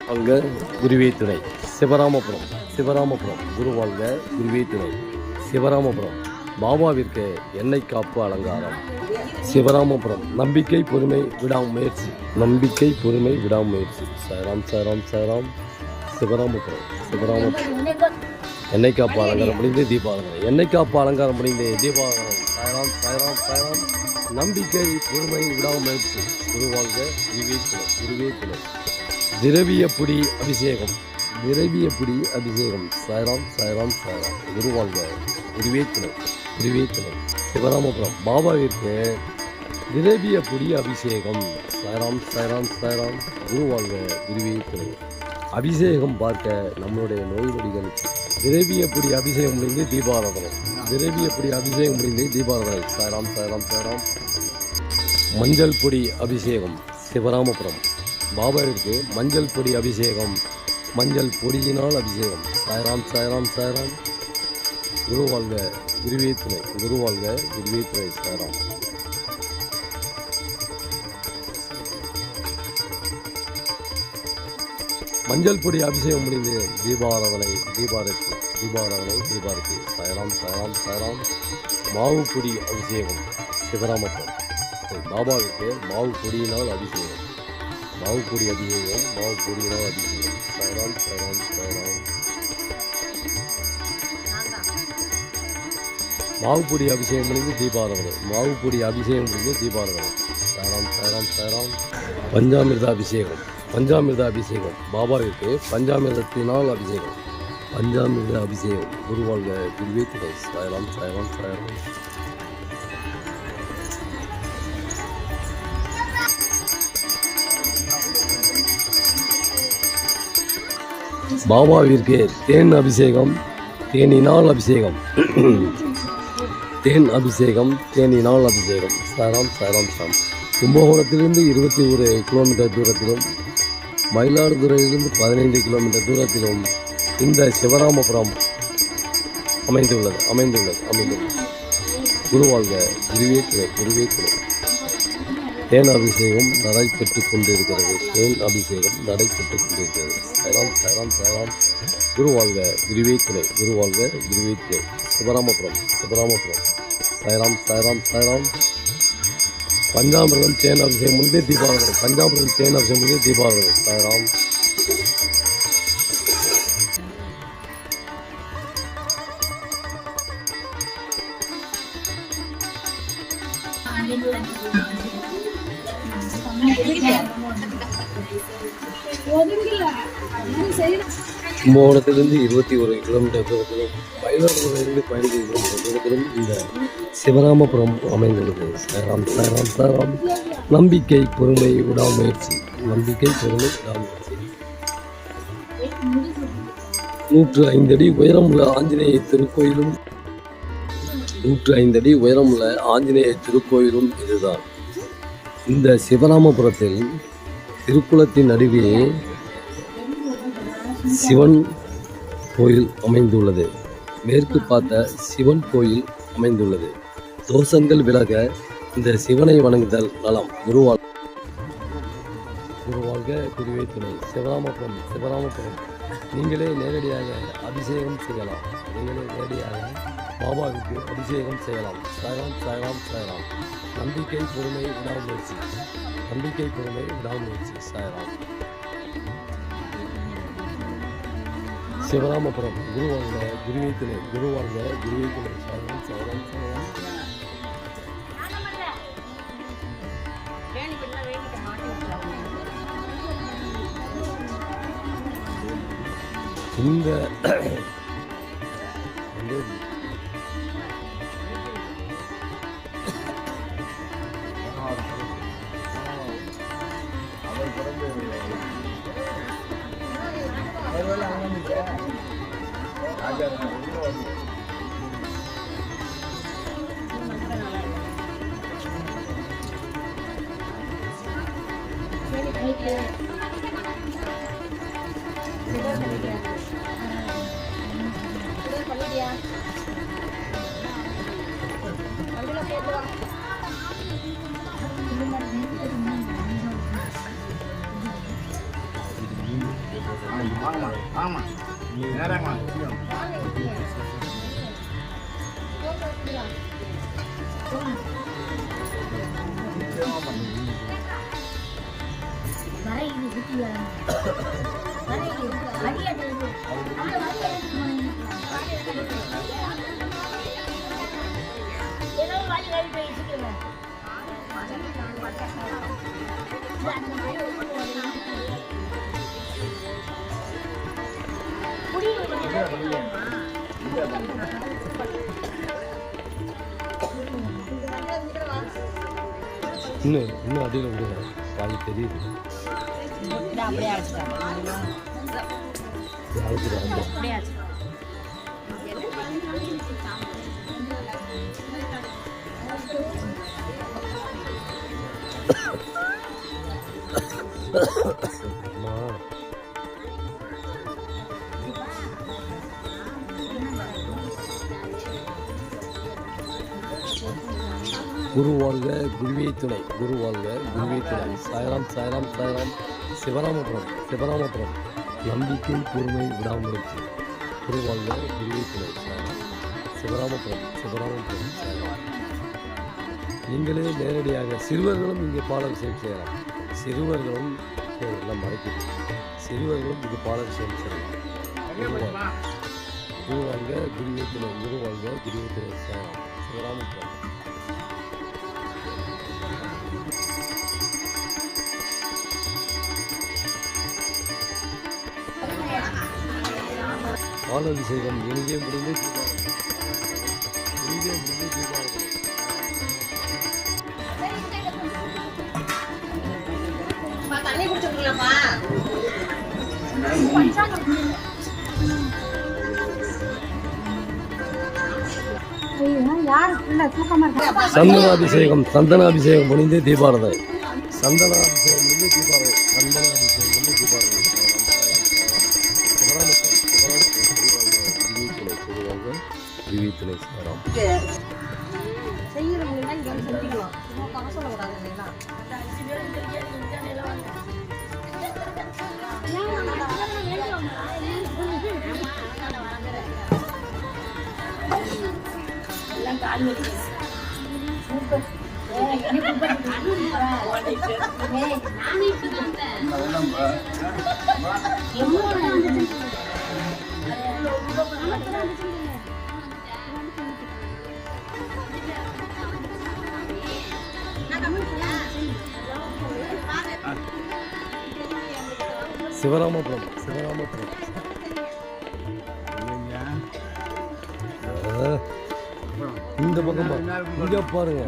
வாழ்க குருவே துணை. சிவராமபுரம் குரு வாழ்க குருவே துணை. சிவராமபுரம் பாபாவிற்கு எண்ணெய் காப்பு அலங்காரம். சிவராமபுரம் நம்பிக்கை பொறுமை விடாமுயற்சி. சாய்ராம் சிவராமபுரம் எண்ணெய் காப்பு அலங்காரம் முடிந்து தீபாவளி. சாய்ராம் நம்பிக்கை பொறுமை விடாமுயற்சி. குரு வாழ்க குருவே துணை. திரவிய புடி அபிஷேகம். சாய்ராம் குரு வாழ்க குருவே துணை. சிவராமபுரம் பாபாவிற்கு திரவிய புடி அபிஷேகம். சாய்ராம் குரு வாழ்க குருவே துணை. அபிஷேகம் பார்க்க நம்மளுடைய நோய் நொடிகள். திரவிய புடி அபிஷேகம் முடிந்து தீபாவளி. சாய்ராம் மஞ்சள் பொடி அபிஷேகம். சிவராமபுரம் பாபாவிற்கு மஞ்சள் பொடி அபிஷேகம். மஞ்சள் பொடியினால் அபிஷேகம். சாய்ராம் குரு வாழ்க குருவே துணை. சாய்ராம் மஞ்சள் பொடி அபிஷேகம் முடிந்து தீபாராதனை. சாய்ராம் மாவு பொடி அபிஷேகம். சிவராமபுரம் பாபாவிற்கு மாவு பொடியினால் அபிஷேகம். மாவு பொடியினால் அபிஷேகம். சாய்ராம் மாவு பொடி அபிஷேகம் முடிந்து தீபாராதனை. சாய்ராம் பஞ்சாமிர்த அபிஷேகம். பாபாவிற்கு பஞ்சாமிர்தத்தினால் அபிஷேகம். குரு வாழ்க குருவே துணை. சாய்ராம் பாபாவிற்கு தேனினால் அபிஷேகம். தேனினால் அபிஷேகம். சாய்ராம் கும்பகோணத்திலிருந்து 21 கிலோமீட்டர் தூரத்திலும், மயிலாடுதுறையிலிருந்து 15 கிலோமீட்டர் தூரத்திலும் இந்த சிவராமபுரம் அமைந்துள்ளது. குரு வாழ்க குருவே துணை. தேன் அபிஷேகம் நடைபெற்றுக் கொண்டிருக்கிறது. சாய்ராம் குரு வாழ்க குருவே துணை. சிவராமபுரம் சாய்ராம் பஞ்சாமிர்தம் தேன் அபிஷேகம் முடிந்து தீபாவளி. சாய்ராம் கும்பகோணத்திலிருந்து 21 கிலோமீட்டர் தூரத்திலும், மயிலாடுதுறையிலிருந்து 15 கிலோமீட்டர் தூரத்திலும் இந்த சிவராமபுரம் அமைந்துள்ளது. சாய்ராம் நம்பிக்கை பொறுமை விடாமுயற்சி. 105 அடி உயரமுள்ள ஆஞ்சநேயர் திருக்கோயிலும் இதுதான். இந்த சிவராமபுரத்தில் திருக்குளத்தின் நடுவே சிவன் கோயில் அமைந்துள்ளது. மேற்கு பார்த்த சிவன் கோயில் அமைந்துள்ளது. தோஷங்கள் விலக இந்த சிவனை வணங்குதல் நலம். குரு வாழ்க குருவே துணை. சிவராமபுரம் நீங்களே நேரடியாக அபிஷேகம் செய்யலாம். பாபாவிற்கு அபிஷேகம் செய்யலாம். சாய்ராம் நம்பிக்கை பொறுமை விடாமுயற்சி. சாய்ராம் சிவராமபுரம் குரு வாழ்க குருவே துணை. சாய்ராம் இந்த இன்னும் அடியில் விடுங்க, பாதி தெரியுது. குரு வாழ்க குருவே துணை, குரு வாழ்க குருவே துணை. சாயராம் சாயராம் சாயராம். சிவராமபுரம் சிவராமபுரம். நம்பிக்கை பொறுமை விடாமுயற்சி. குரு வாழ்க குருவே துணை. சாயராம். சிவராமபுரம் சிவராமபுரம். சாயராம். நீங்களே நேரடியாக சிறுவர்களும் இங்கே பாலாபிஷேகம் செய்யலாம். சிறுவர்களும் எல்லாம் மறைக்குது. சிறுவர்களும் இது பாலாபிஷேகம் செய்யலாம். குரு வாழ்க குருவே துணை, குரு வாழ்க குருவே துணை. சாயராம். சிவராமபுரம். பாலாபிஷேகம் இனிதே முடிந்து சந்தனாபிஷேகம் சந்தனாபிஷேகம் முடிந்து தீபாரதை. சந்தனாபிஷேகம் முடிந்து தீபாரதை. சந்தனாபிஷேகம் முடிந்து தீபாரதை. சிவராமபுரம் சிவராமபுரம். இந்த பக்கம் இங்க பாருங்க.